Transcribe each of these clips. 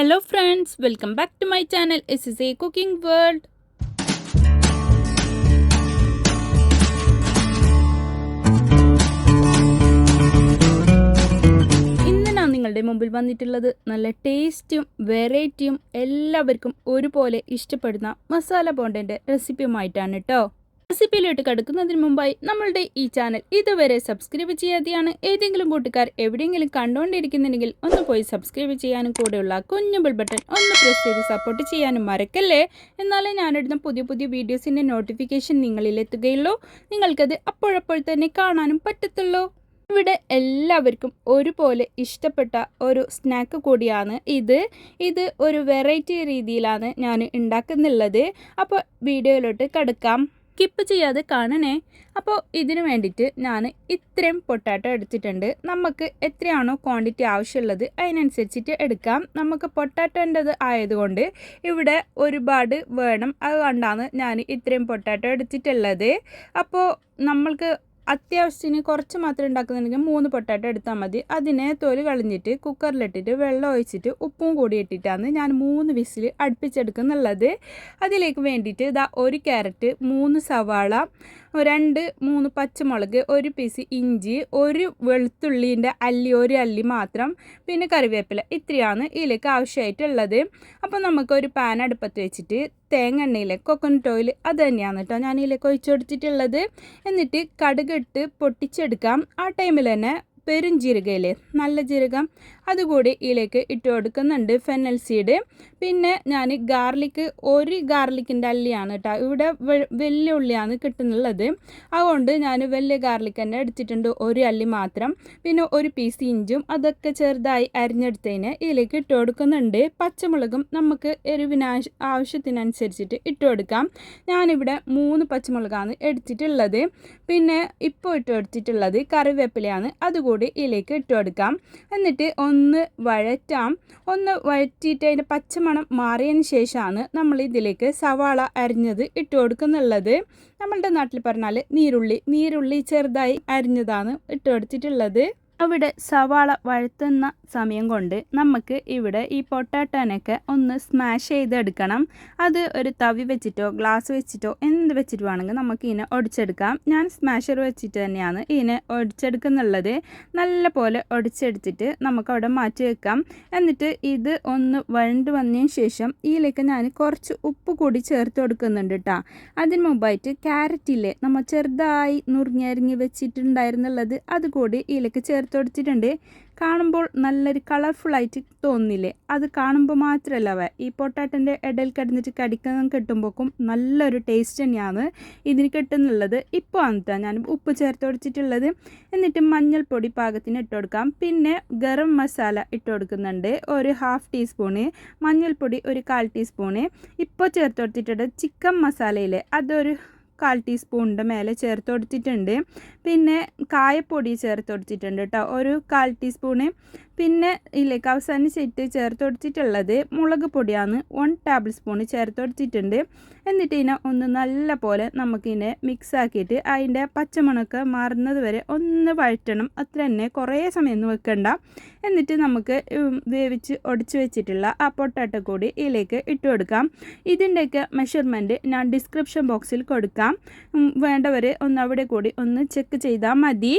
Hello friends, welcome back to my channel SSA Cooking World. ഇന്ന് ഞാൻ നിങ്ങളുടെ മുമ്പിൽ വന്നിട്ടുള്ളത് നല്ല ടേസ്റ്റും വെറൈറ്റിയും എല്ലാവർക്കും ഒരുപോലെ ഇഷ്ടപ്പെടുന്ന മസാല ബോണ്ടൻ്റെ റെസിപ്പിയുമായിട്ടാണ് കേട്ടോ. റെസിപ്പിയിലോട്ട് കടക്കുന്നതിന് മുമ്പായി നമ്മളുടെ ഈ ചാനൽ ഇതുവരെ സബ്സ്ക്രൈബ് ചെയ്യാതെയാണ് ഏതെങ്കിലും കൂട്ടുകാർ എവിടെയെങ്കിലും കണ്ടുകൊണ്ടിരിക്കുന്നുണ്ടെങ്കിൽ ഒന്ന് പോയി സബ്സ്ക്രൈബ് ചെയ്യാനും കൂടെയുള്ള കുഞ്ഞു ബെൽ ബട്ടൺ ഒന്ന് പ്രസ് ചെയ്ത് സപ്പോർട്ട് ചെയ്യാനും മറക്കല്ലേ. എന്നാലേ ഞാനിടുന്ന പുതിയ പുതിയ വീഡിയോസിൻ്റെ നോട്ടിഫിക്കേഷൻ നിങ്ങളിലെത്തുകയുള്ളൂ, നിങ്ങൾക്കത് അപ്പോഴപ്പോൾ തന്നെ കാണാനും പറ്റത്തുള്ളൂ. ഇവിടെ എല്ലാവർക്കും ഒരുപോലെ ഇഷ്ടപ്പെട്ട ഒരു സ്നാക്ക് കൂടിയാണ് ഇത് ഒരു വെറൈറ്റി രീതിയിലാണ് ഞാൻ ഉണ്ടാക്കുന്നുള്ളത്. അപ്പോൾ വീഡിയോയിലോട്ട് കടക്കാം, സ്കിപ്പ് ചെയ്യാതെ കാണണേ. അപ്പോൾ ഇതിന് വേണ്ടിയിട്ട് ഞാൻ ഇത്രയും പൊട്ടാറ്റോ എടുത്തിട്ടുണ്ട്. നമുക്ക് എത്രയാണോ ക്വാണ്ടിറ്റി ആവശ്യമുള്ളത് അതിനനുസരിച്ചിട്ട് എടുക്കാം. നമുക്ക് പൊട്ടാറ്റോൻ്റെത് ആയതുകൊണ്ട് ഇവിടെ ഒരുപാട് വേണം, അതുകൊണ്ടാണ് ഞാൻ ഇത്രയും പൊട്ടാറ്റോ എടുത്തിട്ടുള്ളത്. അപ്പോൾ നമ്മൾക്ക് അത്യാവശ്യത്തിന് കുറച്ച് മാത്രം ഉണ്ടാക്കുന്നുണ്ടെങ്കിൽ 3 പൊട്ടാറ്റോ എടുത്താൽ മതി. അതിനെ തൊലി കളഞ്ഞിട്ട് കുക്കറിലിട്ടിട്ട് വെള്ളം ഒഴിച്ചിട്ട് ഉപ്പും കൂടി ഇട്ടിട്ടാണ് ഞാൻ 3 വിസിൽ അടുപ്പിച്ചെടുക്കുന്നുള്ളത്. അതിലേക്ക് വേണ്ടിയിട്ട് ഇതാ 1 ക്യാരറ്റ്, 3 സവാള, 2-3 പച്ചമുളക്, 1 പീസ് ഇഞ്ചി, 1 വെളുത്തുള്ളീൻ്റെ ഒരു അല്ലി മാത്രം, പിന്നെ കറിവേപ്പില, ഇത്രയാണ് ഇതിലേക്ക് ആവശ്യമായിട്ടുള്ളത്. അപ്പോൾ നമുക്കൊരു പാൻ അടുപ്പത്ത് വെച്ചിട്ട് തേങ്ങ എണ്ണയിൽ കൊക്കനട്ട് ഓയിൽ അത് തന്നെയാണ് കേട്ടോ ഞാൻ ഇതിലേക്ക് ഒഴിച്ചു കൊടുത്തിട്ടുള്ളത്. എന്നിട്ട് കടുകിട്ട് പൊട്ടിച്ചെടുക്കാം. ആ ടൈമിൽ തന്നെ പെരുംജീരകയില്ലേ, നല്ല ജീരകം, അതുകൂടി ഇതിലേക്ക് ഇട്ട് കൊടുക്കുന്നുണ്ട്. ഫെന്നൽ സീഡ്, പിന്നെ ഞാൻ ഒരു ഗാർലിക്കിൻ്റെ അല്ലിയാണ് കേട്ടോ. ഇവിടെ വലിയ ഉള്ളിയാണ് കിട്ടുന്നുള്ളത്, അതുകൊണ്ട് ഞാൻ വലിയ ഗാർലിക് തന്നെ എടുത്തിട്ടുണ്ട്, 1 അല്ലി മാത്രം. പിന്നെ 1 പീസ് ഇഞ്ചും അതൊക്കെ ചെറുതായി അരിഞ്ഞെടുത്തതിന് ഇതിലേക്ക് ഇട്ട് കൊടുക്കുന്നുണ്ട്. പച്ചമുളകും നമുക്ക് എരിവിന് ആവശ്യത്തിനനുസരിച്ചിട്ട് ഇട്ട് കൊടുക്കാം. ഞാനിവിടെ 3 പച്ചമുളകാണ് എടുത്തിട്ടുള്ളത്. പിന്നെ ഇപ്പോൾ ഇട്ട് കൊടുത്തിട്ടുള്ളത് കറിവേപ്പിലയാണ്, അതുകൂടി ഇതിലേക്ക് ഇട്ട് കൊടുക്കാം. എന്നിട്ട് ഒന്ന് വഴറ്റിയിട്ട് അതിൻ്റെ പച്ചമണം മാറിയതിന് ശേഷമാണ് നമ്മൾ ഇതിലേക്ക് സവാള അരിഞ്ഞത് ഇട്ട് കൊടുക്കുന്നുള്ളത്. നമ്മളുടെ നാട്ടിൽ പറഞ്ഞാൽ നീരുള്ളി ചെറുതായി അരിഞ്ഞതാണ് ഇട്ട് കൊടുത്തിട്ടുള്ളത്. അവിടെ സവാള വഴറ്റുന്ന സമയം കൊണ്ട് നമുക്ക് ഇവിടെ ഈ പൊട്ടാറ്റോനൊക്കെ ഒന്ന് സ്മാഷ് ചെയ്തെടുക്കണം. അത് ഒരു തവി വെച്ചിട്ടോ ഗ്ലാസ് വെച്ചിട്ടോ എന്ത് വെച്ചിട്ട് വേണമെങ്കിൽ നമുക്ക് ഇതിനെ ഒടിച്ചെടുക്കാം. ഞാൻ സ്മാഷർ വെച്ചിട്ട് തന്നെയാണ് ഇതിനെ ഒടിച്ചെടുക്കുന്നുള്ളത്. നല്ല പോലെ ഒടിച്ചെടുത്തിട്ട് നമുക്കവിടെ മാറ്റി വെക്കാം. എന്നിട്ട് ഇത് ഒന്ന് വഴണ്ട് വന്നതിന് ശേഷം ഇതിലേക്ക് ഞാൻ കുറച്ച് ഉപ്പ് കൂടി ചേർത്ത് കൊടുക്കുന്നുണ്ട് കേട്ടോ. അതിന് മുമ്പായിട്ട് ക്യാരറ്റില്ലേ നമ്മൾ ചെറുതായി നുറുങ്ങി വെച്ചിട്ടുണ്ടായിരുന്നുള്ളത് അതുകൂടി ഇതിലേക്ക് ചേർത്ത് കൊടുത്തിട്ടുണ്ട്. കാണുമ്പോൾ നല്ലൊരു കളർഫുള്ളായിട്ട് തോന്നില്ലേ? അത് കാണുമ്പോൾ മാത്രമല്ല ഈ പൊട്ടാറ്റോൻ്റെ ഇടയിൽ കിടന്നിട്ട് കിട്ടുമ്പോഴേക്കും നല്ലൊരു ടേസ്റ്റ് തന്നെയാണ് ഇതിന് കിട്ടുന്നുള്ളത്. ഇപ്പോൾ ആണ് ഞാൻ ഉപ്പ് ചേർത്ത് കൊടുത്തിട്ടുള്ളത്. എന്നിട്ട് മഞ്ഞൾപ്പൊടി പാകത്തിന് ഇട്ട് കൊടുക്കാം. പിന്നെ ഗരം മസാല ഇട്ട് കൊടുക്കുന്നുണ്ട്, ഒരു 1/2 ടീസ്പൂണ്. മഞ്ഞൾപ്പൊടി ഒരു 1/4 ടീസ്പൂണ്. ഇപ്പോൾ ചേർത്ത് കൊടുത്തിട്ടുണ്ട് ചിക്കൻ മസാലയിലെ അതൊരു 1/4 ടീസ്പൂണിൻ്റെ മേലെ ചേർത്ത് കൊടുത്തിട്ടുണ്ട്. പിന്നെ കായപ്പൊടി ചേർത്ത് കൊടുത്തിട്ടുണ്ട് കേട്ടോ, ഒരു 1/4 ടീസ്പൂണ്. പിന്നെ ഇതിലേക്ക് അവസാനിച്ചിട്ട് ചേർത്ത് കൊടുത്തിട്ടുള്ളത് മുളക് പൊടിയാണ്, 1 ടേബിൾ സ്പൂൺ ചേർത്ത് കൊടുത്തിട്ടുണ്ട്. എന്നിട്ട് ഇതിനെ ഒന്ന് നല്ല പോലെ നമുക്കിതിനെ മിക്സ് ആക്കിയിട്ട് അതിൻ്റെ പച്ചമണമൊക്കെ മാറുന്നത് വരെ ഒന്ന് വഴറ്റണം. അത്ര തന്നെ, കുറേ സമയമൊന്നും വെക്കണ്ട. എന്നിട്ട് നമുക്ക് വേവിച്ച് ഒടിച്ച് വെച്ചിട്ടുള്ള ആ പൊട്ടാറ്റോ കൂടി ഇതിലേക്ക് ഇട്ട് കൊടുക്കാം. ഇതിൻ്റെയൊക്കെ മെഷർമെൻറ്റ് ഞാൻ ഡിസ്ക്രിപ്ഷൻ ബോക്സിൽ കൊടുക്കാം, വേണ്ടവർ ഒന്ന് അവിടെ കൂടി ഒന്ന് ചെക്ക് ചെയ്താൽ മതി.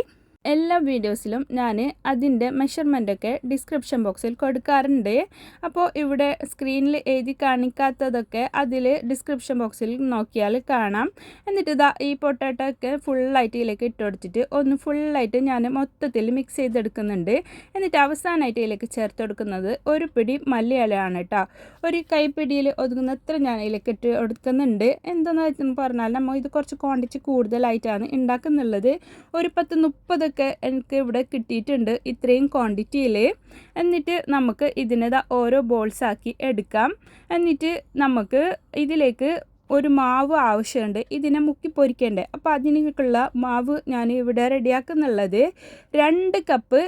എല്ലാ വീഡിയോസിലും ഞാൻ അതിൻ്റെ മെഷർമെൻറ്റൊക്കെ ഡിസ്ക്രിപ്ഷൻ ബോക്സിൽ കൊടുക്കാറുണ്ട്. അപ്പോൾ ഇവിടെ സ്ക്രീനിൽ എഴുതി കാണിക്കാത്തതൊക്കെ അതിൽ ഡിസ്ക്രിപ്ഷൻ ബോക്സിൽ നോക്കിയാൽ കാണാം. എന്നിട്ട് ഇതാ ഈ പൊട്ടാറ്റോ ഒക്കെ ഫുള്ളായിട്ട് ഇതിലേക്ക് ഇട്ട് കൊടുത്തിട്ട് ഒന്ന് ഫുള്ളായിട്ട് ഞാൻ മൊത്തത്തിൽ മിക്സ് ചെയ്തെടുക്കുന്നുണ്ട്. എന്നിട്ട് അവസാനമായിട്ട് ഇതിലേക്ക് ചേർത്ത് കൊടുക്കുന്നത് ഒരു പിടി മല്ലിയിലയാണ് കേട്ടോ. ഒരു കൈപ്പിടിയിൽ ഒതുങ്ങുന്നത്ര ഞാൻ ഇതിലേക്ക് ഇട്ട് കൊടുക്കുന്നുണ്ട്. എന്താണെന്ന് പറഞ്ഞാൽ നമ്മൾ ഇത് കുറച്ച് ക്വാണ്ടിറ്റി കൂടുതലായിട്ടാണ് ഉണ്ടാക്കുന്നുള്ളത്. ഒരു 10-30 എനിക്ക് ഇവിടെ കിട്ടിയിട്ടുണ്ട് ഇത്രയും ക്വാണ്ടിറ്റിയിൽ. എന്നിട്ട് നമുക്ക് ഇതിനെ ഓരോ ബോൾസാക്കി എടുക്കാം. എന്നിട്ട് നമുക്ക് ഇതിലേക്ക് ഒരു മാവ് ആവശ്യമുണ്ട്, ഇതിനെ മുക്കി പൊരിക്കേണ്ടത്. അപ്പോൾ അതിനുള്ള മാവ് ഞാൻ ഇവിടെ റെഡിയാക്കുന്നുള്ളത് 2 കപ്പ്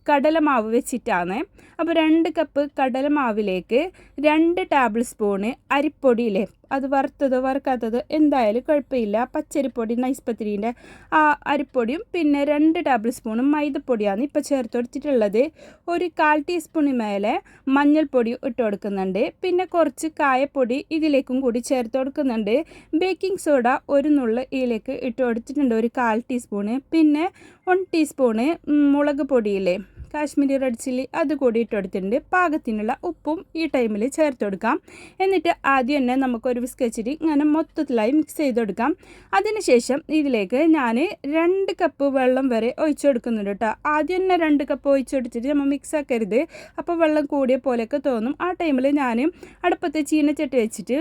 കടലമാവ് വെച്ചിട്ടാണ്. അപ്പോൾ 2 കപ്പ് കടലമാവിലേക്ക് 2 ടേബിൾ സ്പൂണ് അരിപ്പൊടിയിലെ അത് വറുത്തതോ വറുക്കാത്തതോ എന്തായാലും കുഴപ്പമില്ല. പച്ചരിപ്പൊടി നൈസ് പത്തിരീൻ്റെ ആ അരിപ്പൊടിയും പിന്നെ 2 ടേബിൾ സ്പൂണും മൈദപ്പൊടിയാണ് ഇപ്പോൾ ചേർത്ത് കൊടുത്തിട്ടുള്ളത്. ഒരു 1/4 ടീസ്പൂണിന് മേലെ മഞ്ഞൾപ്പൊടി ഇട്ട് കൊടുക്കുന്നുണ്ട്. പിന്നെ കുറച്ച് കായപ്പൊടി ഇതിലേക്കും കൂടി ചേർത്ത് കൊടുക്കുന്നുണ്ട്. ബേക്കിംഗ് സോഡ ഒരു നുള്ള് ഇതിലേക്ക് ഇട്ട് കൊടുത്തിട്ടുണ്ട്, ഒരു 1/4 ടീസ്പൂണ്. പിന്നെ 1 ടീസ്പൂണ് മുളക് പൊടിയില്ലേ, കാശ്മീരി റെഡ് ചില്ലി, അത് കൂടി ഇട്ട് കൊടുത്തിട്ടുണ്ട്. പാകത്തിനുള്ള ഉപ്പും ഈ ടൈമിൽ ചേർത്ത് കൊടുക്കാം. എന്നിട്ട് ആദ്യം തന്നെ നമുക്കൊരു വിസ്ക് വെച്ചിട്ട് ഇങ്ങനെ മൊത്തത്തിലായി മിക്സ് ചെയ്ത് കൊടുക്കാം. അതിനുശേഷം ഇതിലേക്ക് ഞാൻ 2 കപ്പ് വെള്ളം വരെ ഒഴിച്ചു കൊടുക്കുന്നുണ്ട് കേട്ടോ. ആദ്യം തന്നെ 2 കപ്പ് ഒഴിച്ചു കൊടുത്തിട്ട് നമ്മൾ മിക്സ് ആക്കരുത്, അപ്പോൾ വെള്ളം കൂടിയ പോലെയൊക്കെ തോന്നും. ആ ടൈമിൽ ഞാൻ അടുപ്പത്ത് ചീനച്ചട്ടി വെച്ചിട്ട്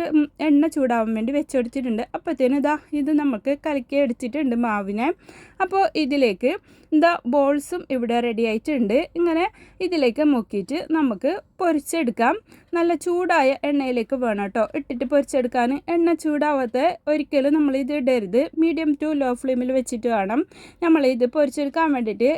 എണ്ണ ചൂടാവാൻ വേണ്ടി വെച്ച് കൊടുത്തിട്ടുണ്ട്. അപ്പോഴത്തേനും ഇത് നമുക്ക് കലക്കി എടുത്തിട്ടുണ്ട് മാവിനെ. അപ്പോൾ ഇതിലേക്ക് ബോൾസും ഇവിടെ റെഡി ആയിട്ടുണ്ട്. ഇങ്ങനെ ഇതിലേക്ക് മുക്കിയിട്ട് നമുക്ക് പൊരിച്ചെടുക്കാം. നല്ല ചൂടായ എണ്ണയിലേക്ക് വേണം കേട്ടോ ഇട്ടിട്ട് പൊരിച്ചെടുക്കാൻ. എണ്ണ ചൂടാവാത്ത ഒരിക്കലും നമ്മൾ ഇത് ഇടരുത്. മീഡിയം ടു ലോ ഫ്ലെയിമിൽ വെച്ചിട്ട് വേണം നമ്മൾ ഇത് പൊരിച്ചെടുക്കാൻ വേണ്ടിയിട്ട്.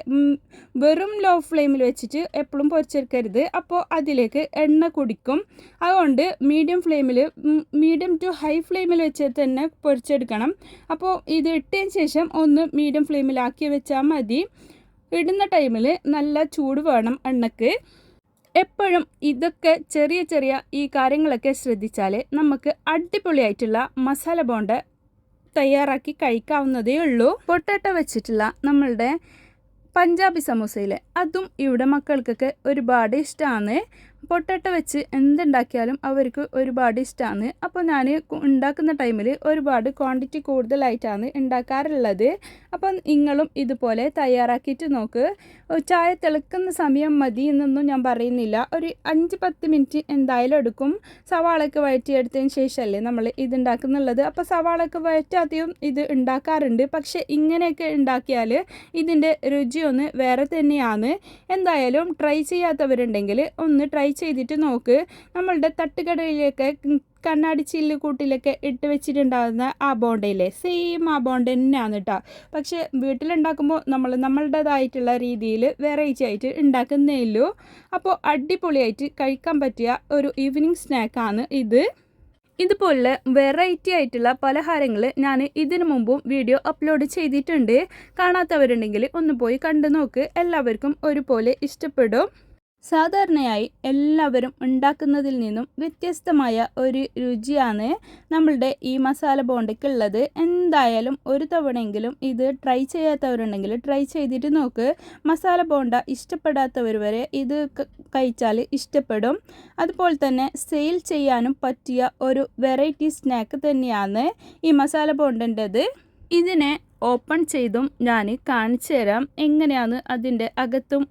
വെറും ലോ ഫ്ലെയിമിൽ വെച്ചിട്ട് എപ്പോഴും പൊരിച്ചെടുക്കരുത്, അപ്പോൾ അതിലേക്ക് എണ്ണ കുടിക്കും. അതുകൊണ്ട് മീഡിയം ടു ഹൈ ഫ്ലെയിമിൽ വെച്ചിട്ട് തന്നെ പൊരിച്ചെടുക്കണം. അപ്പോൾ ഇത് ഇട്ടതിന് ശേഷം ഒന്ന് മീഡിയം ഫ്ലെയിമിലാക്കി വെച്ചാൽ മതി. ഇടുന്ന ടൈമിൽ നല്ല ചൂട് വേണം എണ്ണക്ക്. എപ്പോഴും ഇതൊക്കെ ചെറിയ ഈ കാര്യങ്ങളൊക്കെ ശ്രദ്ധിച്ചാൽ നമുക്ക് അടിപൊളിയായിട്ടുള്ള മസാല ബോണ്ട തയ്യാറാക്കി കഴിക്കാവുന്നതേ ഉള്ളൂ. പൊട്ടാറ്റോ വെച്ചിട്ടുള്ള നമ്മളുടെ പഞ്ചാബി സമൂസയിലെ അതും ഇവിടെ മക്കൾക്കൊക്കെ ഒരുപാട് ഇഷ്ടമാണ്. പൊട്ടാറ്റോ വെച്ച് എന്തുണ്ടാക്കിയാലും അവർക്ക് ഒരുപാട് ഇഷ്ടമാണ്. അപ്പോൾ ഞാൻ ഉണ്ടാക്കുന്ന ടൈമിൽ ഒരുപാട് ക്വാണ്ടിറ്റി കൂടുതലായിട്ടാണ് ഉണ്ടാക്കാറുള്ളത്. അപ്പം നിങ്ങളും ഇതുപോലെ തയ്യാറാക്കിയിട്ട് നോക്ക്. ചായ തിളക്കുന്ന സമയം മതി എന്നൊന്നും ഞാൻ പറയുന്നില്ല, ഒരു 5-10 മിനിറ്റ് എന്തായാലും എടുക്കും. സവാളയൊക്കെ വഴറ്റിയെടുത്തതിന് ശേഷമല്ലേ നമ്മൾ ഇതുണ്ടാക്കുന്നുള്ളത്. അപ്പോൾ സവാളയൊക്കെ വഴറ്റാതെയും ഇത് ഉണ്ടാക്കാറുണ്ട്. പക്ഷേ ഇങ്ങനെയൊക്കെ ഉണ്ടാക്കിയാൽ ഇതിൻ്റെ രുചിയൊന്ന് വേറെ തന്നെയാണ്. എന്തായാലും ട്രൈ ചെയ്യാത്തവരുണ്ടെങ്കിൽ ഒന്ന് ട്രൈ ചെയ്തിട്ട് നോക്ക്. നമ്മളുടെ തട്ടുകടയിലൊക്കെ കണ്ണാടി ചില്ല് കൂട്ടിലൊക്കെ ഇട്ട് വെച്ചിട്ടുണ്ടാകുന്ന ആ ബോണ്ടയില്ലേ, സെയിം ആ ബോണ്ട തന്നെയാണ് കേട്ടോ. പക്ഷേ വീട്ടിലുണ്ടാക്കുമ്പോൾ നമ്മളുടേതായിട്ടുള്ള രീതിയിൽ വെറൈറ്റി ആയിട്ട് ഉണ്ടാക്കുന്നേ ഉള്ളൂ. അപ്പോൾ അടിപൊളിയായിട്ട് കഴിക്കാൻ പറ്റിയ ഒരു ഈവനിങ് സ്നാക്കാണ് ഇത്. ഇതുപോലുള്ള വെറൈറ്റി ആയിട്ടുള്ള പലഹാരങ്ങൾ ഞാൻ ഇതിനു മുമ്പും വീഡിയോ അപ്ലോഡ് ചെയ്തിട്ടുണ്ട്. കാണാത്തവരുണ്ടെങ്കിൽ ഒന്ന് പോയി കണ്ടു നോക്ക്. എല്ലാവർക്കും ഒരുപോലെ ഇഷ്ടപ്പെടും. സാധാരണയായി എല്ലാവരും ഉണ്ടാക്കുന്നതിൽ നിന്നും വ്യത്യസ്തമായ ഒരു രുചിയാണ് നമ്മളുടെ ഈ മസാല ബോണ്ടയ്ക്കുള്ളത്. എന്തായാലും ഒരു തവണയെങ്കിലും ഇത് ട്രൈ ചെയ്യാത്തവരുണ്ടെങ്കിൽ ട്രൈ ചെയ്തിട്ട് നോക്ക്. മസാല ബോണ്ട ഇഷ്ടപ്പെടാത്തവർ വരെ ഇത് കഴിച്ചാൽ ഇഷ്ടപ്പെടും. അതുപോലെ തന്നെ സെയിൽ ചെയ്യാനും പറ്റിയ ഒരു വെറൈറ്റി സ്നാക്ക് തന്നെയാണ് ഈ മസാല ബോണ്ടൻ്റെത്. ഇതിനെ ഓപ്പൺ ചെയ്തും ഞാൻ കാണിച്ചു തരാം എങ്ങനെയാണ് അതിൻ്റെ അകത്തും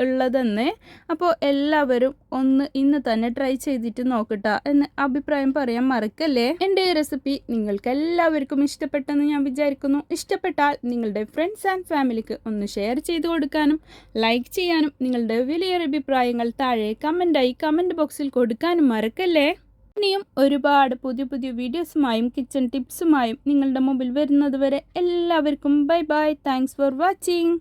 ഉള്ളതെന്ന്. അപ്പോൾ എല്ലാവരും ഒന്ന് ഇന്ന് തന്നെ ട്രൈ ചെയ്തിട്ട് നോക്കട്ടെ എന്ന് അഭിപ്രായം പറയാൻ മറക്കല്ലേ. എൻ്റെ ഈ റെസിപ്പി നിങ്ങൾക്ക് എല്ലാവർക്കും ഇഷ്ടപ്പെട്ടെന്ന് ഞാൻ വിചാരിക്കുന്നു. ഇഷ്ടപ്പെട്ടാൽ നിങ്ങളുടെ ഫ്രണ്ട്സ് ആൻഡ് ഫാമിലിക്ക് ഒന്ന് ഷെയർ ചെയ്ത് കൊടുക്കാനും ലൈക്ക് ചെയ്യാനും നിങ്ങളുടെ വലിയൊരു അഭിപ്രായങ്ങൾ താഴെ കമൻറ്റ് ബോക്സിൽ കൊടുക്കാനും മറക്കല്ലേ. ഇനിയും ഒരുപാട് പുതിയ വീഡിയോസുമായും കിച്ചൺ ടിപ്സുമായും നിങ്ങളുടെ മുമ്പിൽ വരുന്നത് വരെ എല്ലാവർക്കും ബൈ. Thanks for watching.